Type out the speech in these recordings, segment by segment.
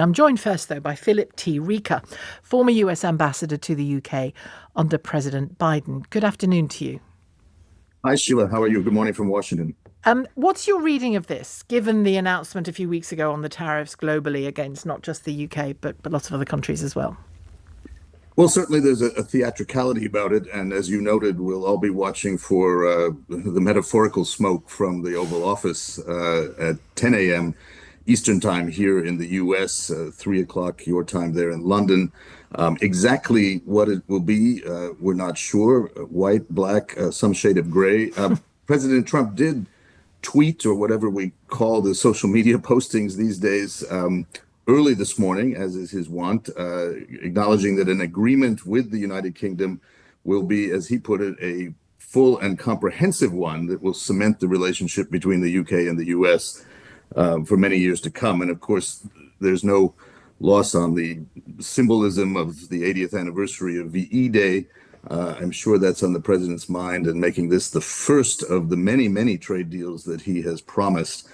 I'm joined first, though, by Philip T. Reeker, former US ambassador to the UK under President Biden. Good afternoon to you. Hi, Sheila. How are you? Good morning from Washington. What's your reading of this, given the announcement a few weeks ago on the tariffs globally against not just the UK, but lots of other countries as well? Well, certainly there's a theatricality about it. And as you noted, we'll all be watching for the metaphorical smoke from the Oval Office at 10 a.m. Eastern time here in the US, 3 o'clock your time there in London. Exactly what it will be, we're not sure. White, black, some shade of gray. President Trump did tweet, or whatever we call the social media postings these days, early this morning, as is his wont, acknowledging that an agreement with the United Kingdom will be, as he put it, a full and comprehensive one that will cement the relationship between the UK and the US for many years to come. And of course, there's no loss on the symbolism of the 80th anniversary of VE Day. I'm sure that's on the president's mind, and making this the first of the many, many trade deals that he has promised.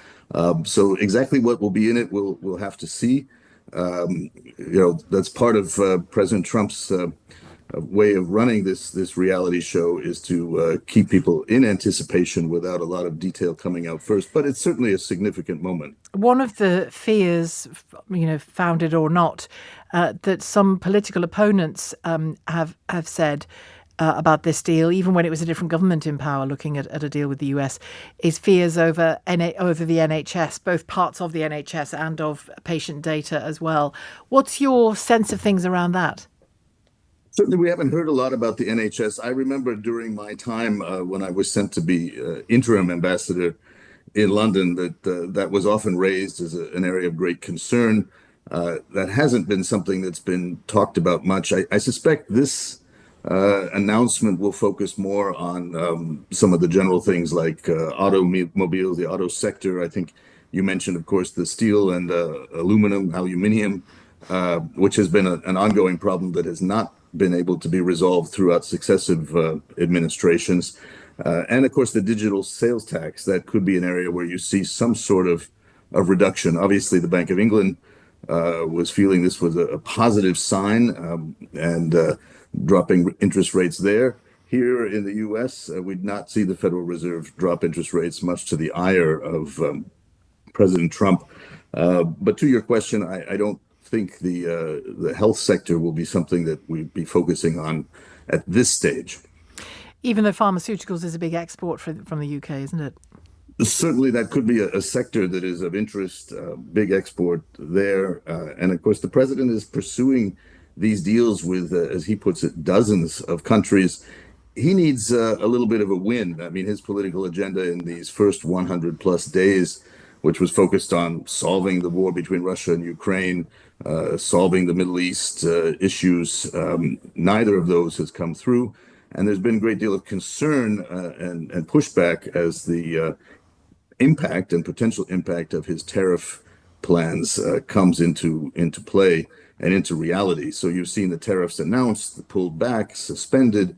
So exactly what will be in it, we'll have to see. That's part of President Trump's way of running this reality show, is to keep people in anticipation without a lot of detail coming out first. But it's certainly a significant moment. One of the fears, founded or not, that some political opponents have said about this deal, even when it was a different government in power looking at a deal with the US, is fears over the NHS, both parts of the NHS and of patient data as well. What's your sense of things around that? Certainly, we haven't heard a lot about the NHS. I remember during my time when I was sent to be interim ambassador in London, that was often raised as an area of great concern. That hasn't been something that's been talked about much. I suspect this announcement will focus more on some of the general things like automobiles, the auto sector. I think you mentioned, of course, the steel and aluminium, which has been an ongoing problem that has not been able to be resolved throughout successive administrations. And of course, the digital sales tax, that could be an area where you see some sort of reduction. Obviously, the Bank of England was feeling this was a positive sign, and dropping interest rates there. Here in the US, we'd not see the Federal Reserve drop interest rates, much to the ire of President Trump. But to your question, I don't think the health sector will be something that we'd be focusing on at this stage. Even though pharmaceuticals is a big export from the UK, isn't it? Certainly, that could be a sector that is of interest, big export there. And of course, the president is pursuing these deals with, as he puts it, dozens of countries. He needs a little bit of a win. I mean, his political agenda in these first 100 plus days, which was focused on solving the war between Russia and Ukraine, solving the Middle East issues, neither of those has come through. And there's been a great deal of concern and pushback as the impact and potential impact of his tariff plans comes into play and into reality. So you've seen the tariffs announced, pulled back, suspended.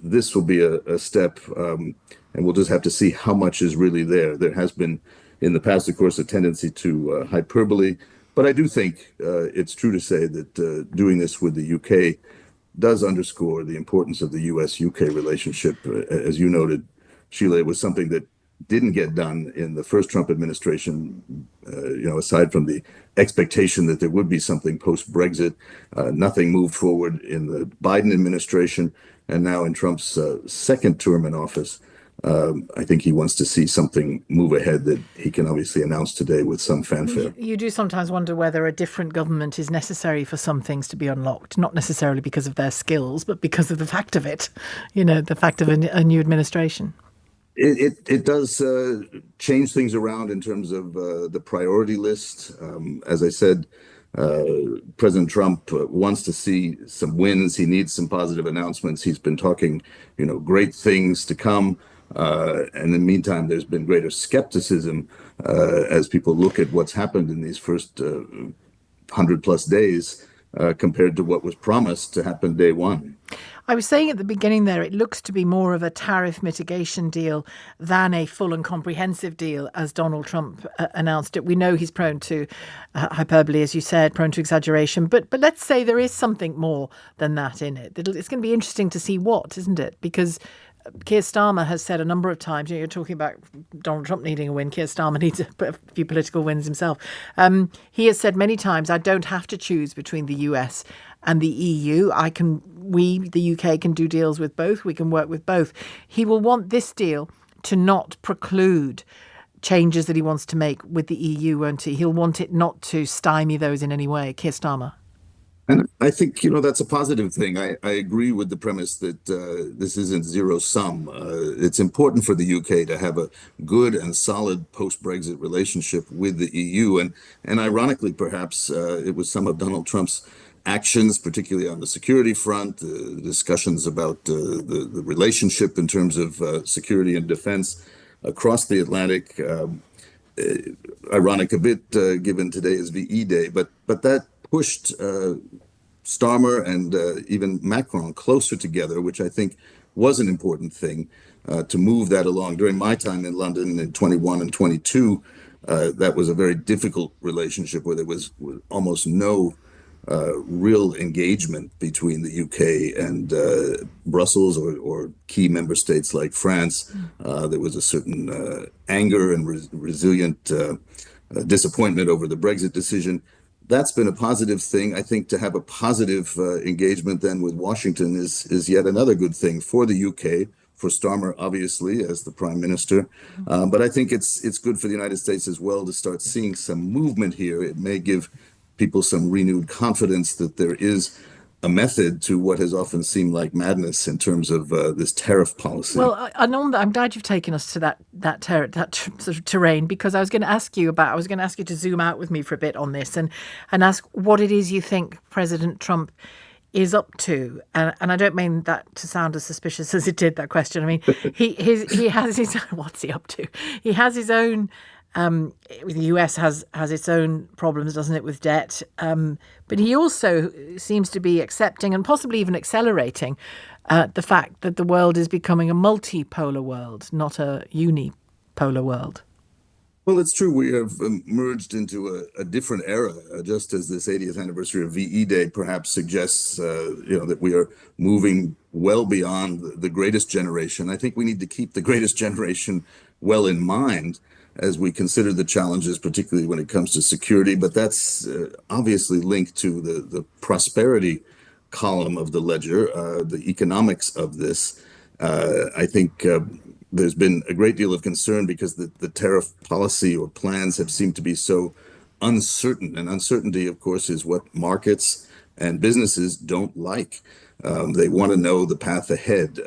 This will be a step, and we'll just have to see how much is really there. There has been, in the past, of course, a tendency to hyperbole, but I do think it's true to say that doing this with the UK does underscore the importance of the US-UK relationship. As you noted, Sheila, it was something that didn't get done in the first Trump administration, aside from the expectation that there would be something post-Brexit. Nothing moved forward in the Biden administration. And now in Trump's second term in office, I think he wants to see something move ahead that he can obviously announce today with some fanfare. You do sometimes wonder whether a different government is necessary for some things to be unlocked, not necessarily because of their skills, but because of the fact of it, the fact of a new administration. It does change things around in terms of the priority list. As I said, President Trump wants to see some wins. He needs some positive announcements. He's been talking, great things to come. And in the meantime, there's been greater skepticism as people look at what's happened in these first 100 plus days. compared to what was promised to happen day one. I was saying at the beginning there, it looks to be more of a tariff mitigation deal than a full and comprehensive deal, as Donald Trump announced it. We know he's prone to hyperbole, as you said, prone to exaggeration. But let's say there is something more than that in it. It's going to be interesting to see what, isn't it? Because Keir Starmer has said a number of times, you're talking about Donald Trump needing a win. Keir Starmer needs a few political wins himself. He has said many times, I don't have to choose between the US and the EU. The UK can do deals with both. We can work with both. He will want this deal to not preclude changes that he wants to make with the EU, won't he? He'll want it not to stymie those in any way. Keir Starmer. And I think, that's a positive thing. I agree with the premise that this isn't zero sum. It's important for the UK to have a good and solid post-Brexit relationship with the EU. And ironically, perhaps, it was some of Donald Trump's actions, particularly on the security front, discussions about the relationship in terms of security and defense across the Atlantic. Ironic a bit, given today is VE Day, but that pushed Starmer and even Macron closer together, which I think was an important thing to move that along. During my time in London in 21 and 22, that was a very difficult relationship where there was almost no real engagement between the UK and Brussels or key member states like France. There was a certain anger and resilient disappointment over the Brexit decision. That's been a positive thing. I think to have a positive engagement then with Washington is yet another good thing for the UK, for Starmer, obviously, as the prime minister. But I think it's good for the United States as well to start seeing some movement here. It may give people some renewed confidence that there is a method to what has often seemed like madness in terms of this tariff policy. Well, I'm glad you've taken us to that sort of terrain, because I was going to ask you to zoom out with me for a bit on this and ask what it is you think President Trump is up to, and I don't mean that to sound as suspicious as it did, that question. I mean, he has his what's he up to? He has his own. The US has its own problems, doesn't it, with debt? But he also seems to be accepting and possibly even accelerating the fact that the world is becoming a multipolar world, not a unipolar world. Well, it's true. We have merged into a different era, just as this 80th anniversary of VE Day perhaps suggests, that we are moving well beyond the greatest generation. I think we need to keep the greatest generation well in mind as we consider the challenges, particularly when it comes to security. But that's obviously linked to the prosperity column of the ledger, the economics of this. I think there's been a great deal of concern because the tariff policy or plans have seemed to be so uncertain. And uncertainty, of course, is what markets and businesses don't like. They want to know the path ahead.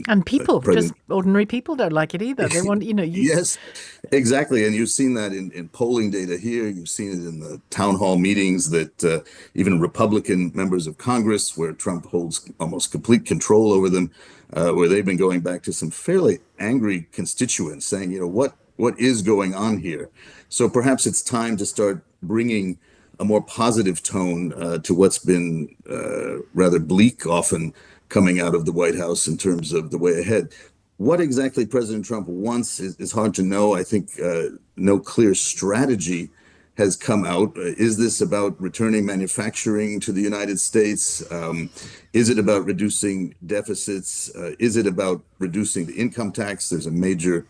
And people, just ordinary people, don't like it either. They want, Yes, exactly. And you've seen that in polling data here. You've seen it in the town hall meetings that even Republican members of Congress, where Trump holds almost complete control over them, where they've been going back to some fairly angry constituents saying, what is going on here? So perhaps it's time to start bringing a more positive tone to what's been rather bleak often coming out of the White House in terms of the way ahead. What exactly President Trump wants is hard to know. I think no clear strategy has come out. Is this about returning manufacturing to the United States? Is it about reducing deficits? Is it about reducing the income tax? There's a major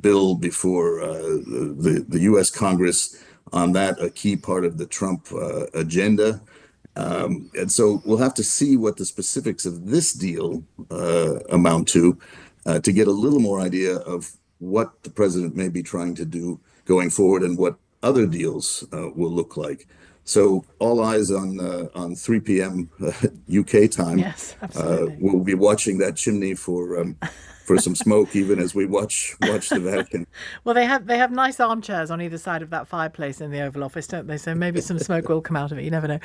bill before the U.S. Congress on that, a key part of the Trump agenda. And so we'll have to see what the specifics of this deal amount to get a little more idea of what the president may be trying to do going forward and what other deals will look like. So all eyes on 3 p.m. UK time. Yes, absolutely. We'll be watching that chimney for some smoke, even as we watch the Vatican. Well, they have nice armchairs on either side of that fireplace in the Oval Office, don't they? So maybe some smoke will come out of it. You never know.